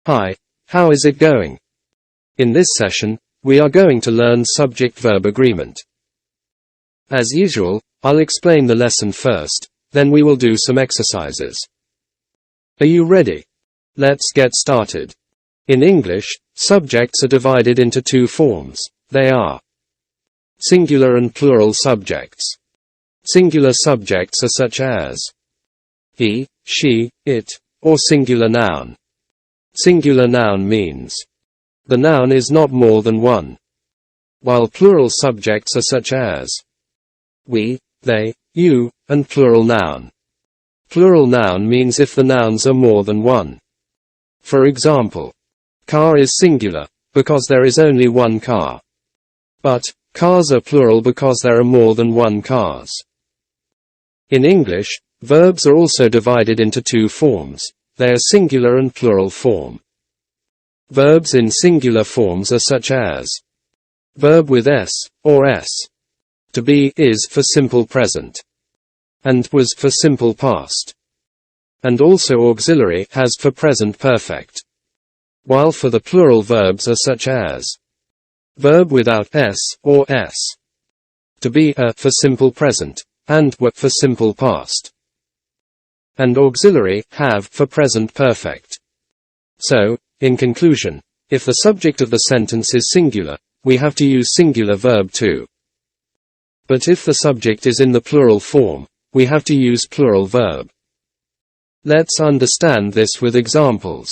Hi, how is it going? In this session, we are going to learn subject-verb agreement. As usual, I'll explain the lesson first, then we will do some exercises. Are you ready? Let's get started. In English, subjects are divided into two forms. They are singular and plural subjects. Singular subjects are such as he, she, it, or singular noun. Singular noun means the noun is not more than one, while plural subjects are such as we, they, you, and plural noun. Plural noun means if the nouns are more than one. For example, car is singular, because there is only one car. But cars are plural because there are more than one cars. In English, verbs are also divided into two forms. They are singular and plural form. Verbs in singular forms are such as verb with s, or s. To be is for simple present, and was for simple past, and also auxiliary has for present perfect. While for the plural verbs are such as verb without s, or s. To be a for simple present, and were for simple past, and auxiliary have for present perfect. So, in conclusion, if the subject of the sentence is singular, we have to use singular verb to. But if the subject is in the plural form, we have to use plural verb. Let's understand this with examples.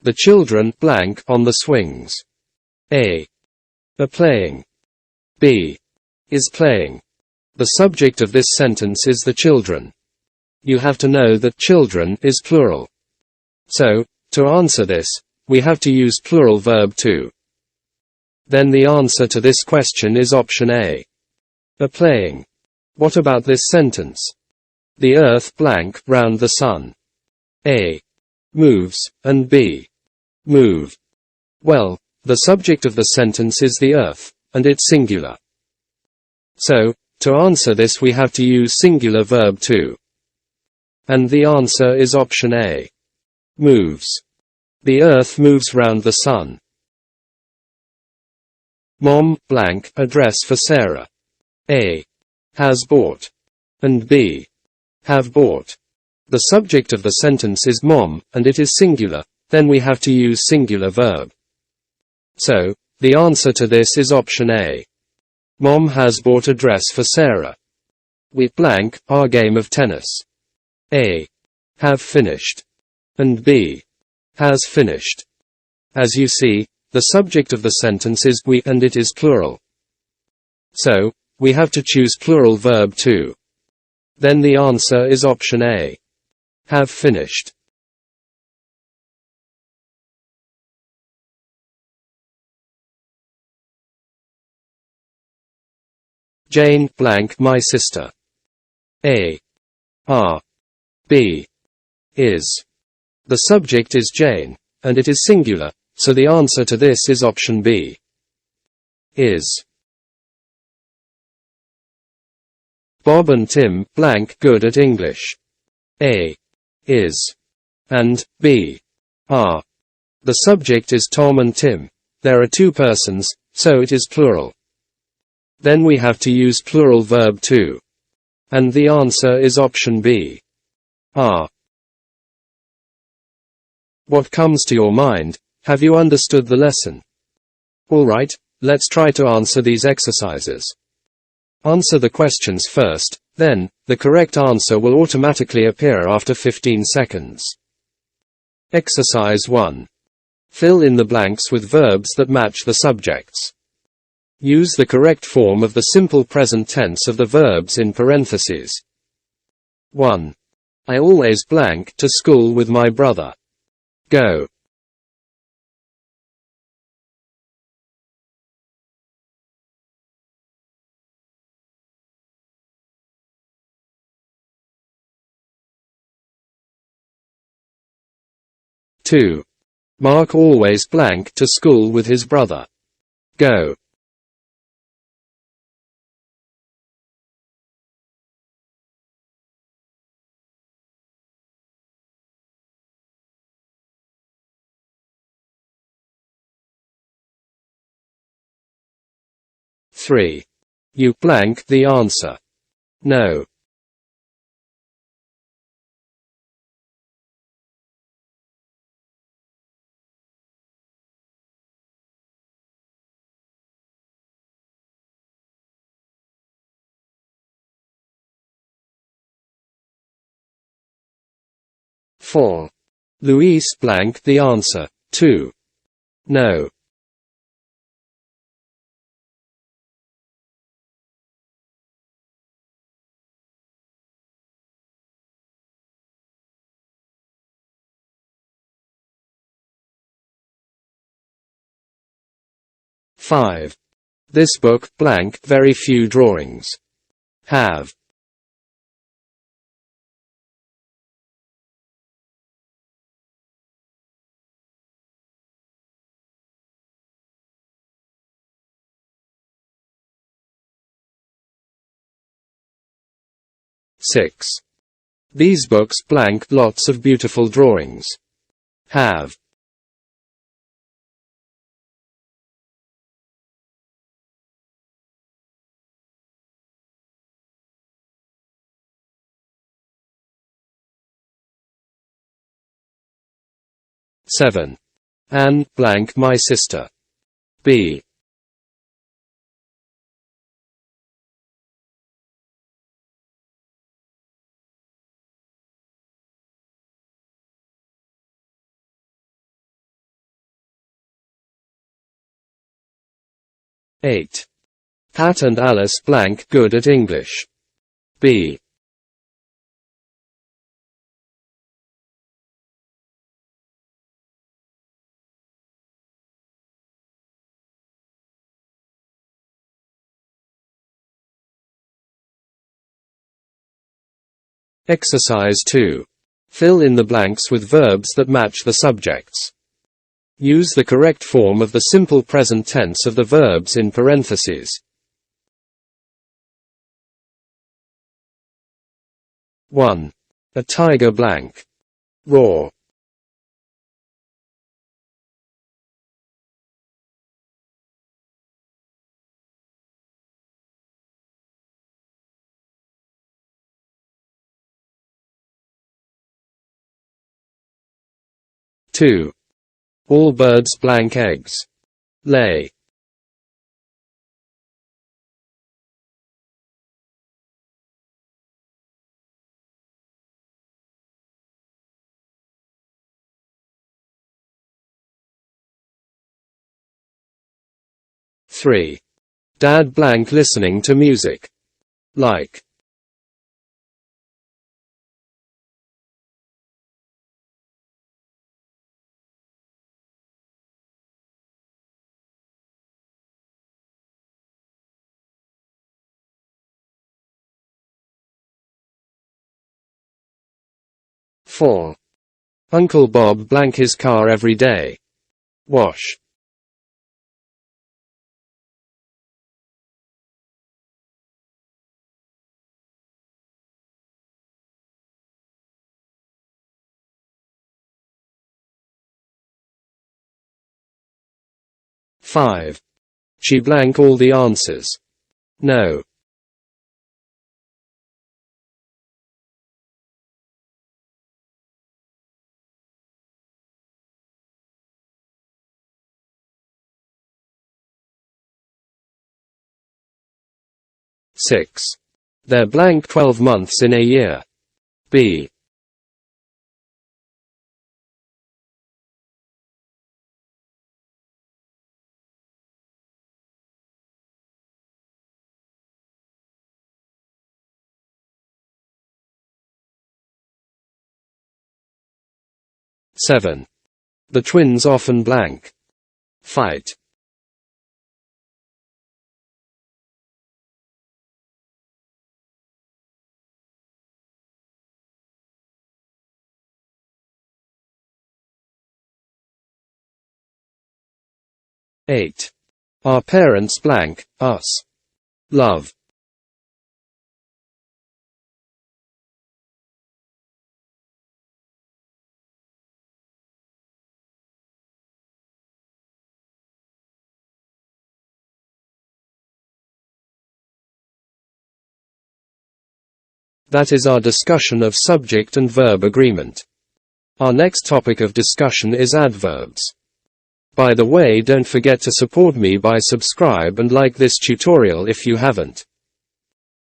The children blank on the swings. A. Are playing. B. Is playing. The subject of this sentence is the children. You have to know that children is plural. So, to answer this, we have to use plural verb to. Then the answer to this question is option A. Are playing. What about this sentence? The earth blank round the sun. A. Moves, and B. Move. Well, the subject of the sentence is the earth, and it's singular. So, to answer this we have to use singular verb to. And the answer is option A. Moves. The earth moves round the sun. Mom blank address for Sarah. A. Has bought. And B. Have bought. The subject of the sentence is mom, and it is singular, then we have to use singular verb. So, the answer to this is option A. Mom has bought a dress for Sarah. We blank our game of tennis. A. Have finished. And B. Has finished. As you see, the subject of the sentence is we and it is plural. So, we have to choose plural verb to. Then the answer is option A. Have finished. Jane blank my sister. A. Are. B. Is. The subject is Jane, and it is singular, so the answer to this is option B. Is. Bob and Tim blank good at English. A. Is. And B. Are. The subject is Tom and Tim. There are two persons, so it is plural. Then we have to use plural verb to. And the answer is option B. Are. What comes to your mind? Have you understood the lesson? Alright, let's try to answer these exercises. Answer the questions first, then, the correct answer will automatically appear after 15 seconds. Exercise 1. Fill in the blanks with verbs that match the subjects. Use the correct form of the simple present tense of the verbs in parentheses. 1. I always blank to school with my brother. Go. Two. Mark always blank to school with his brother. Go. 3. You blank the answer. No. Four. Luis blank the answer. 2. No. Five. This book blank very few drawings. Have. Six. These books blank lots of beautiful drawings. Have. Seven. Anne blank my sister. B. 8. Pat and Alice blank good at English. B. 2. Exercise 2. Fill in the blanks with verbs that match the subjects. Use the correct form of the simple present tense of the verbs in parentheses. 1. A tiger blank. Roar. 2. All birds blank eggs. Lay. 3. Dad blank listening to music. Like. 4. Uncle Bob blank his car every day. Wash. 5. She blank all the answers. No. 6. They're blank 12 months in a year. B. 7. The twins often blank. Fight. 8. Our parents blank us. Love. That is our discussion of subject and verb agreement. Our next topic of discussion is adverbs. By the way, don't forget to support me by subscribe and like this tutorial if you haven't.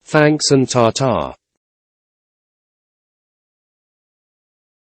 Thanks and ta-ta.